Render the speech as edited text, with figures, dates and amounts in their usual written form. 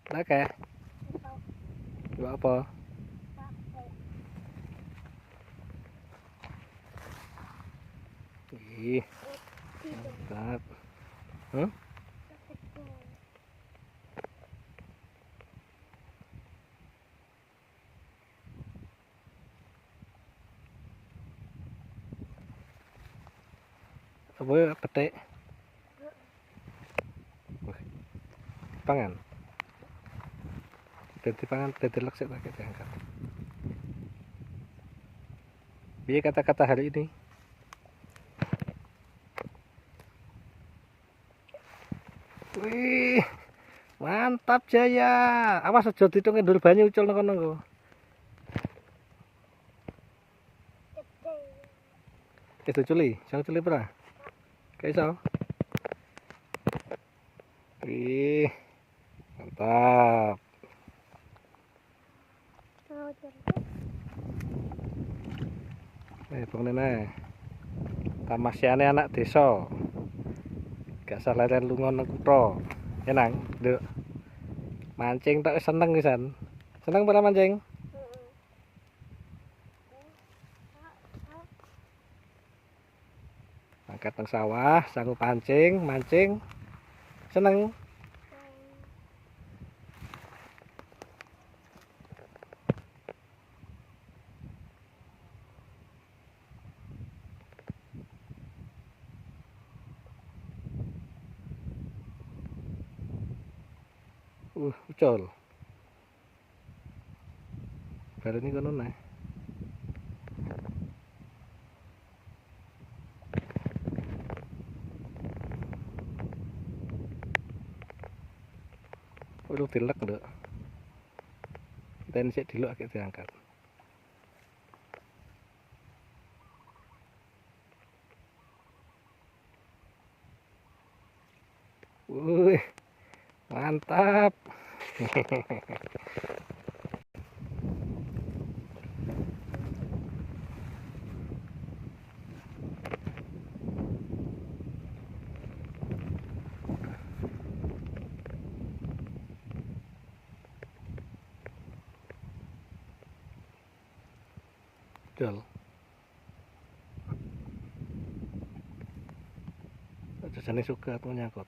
Oke. Coba apa? Ih, mantap. Hah? Apa ya, petik? Pangan. Dadi pangan, dadi lek sik tak diangkat. Piye kata-kata hari ini? Wih, mantap Jaya. Awas aja ditung ndur banyu ucul nang kono nggo. Itu culi, sang culi pernah? Kayak iso. Wih, mantap. Bang Nene. Tamasyane anak desa. Gak salah leren lunga nang kutha. Ya nang, nduk. Mancing tok seneng pisan. Seneng pernah mancing? Angkat nang sawah, sanggup pancing, mancing. Seneng. Ucul. Baru ini kono nah. Udah dilek nduk. Dan sik diluk agak diangkat. Wih, mantap. Dol. Jane suka tuh nyangkut.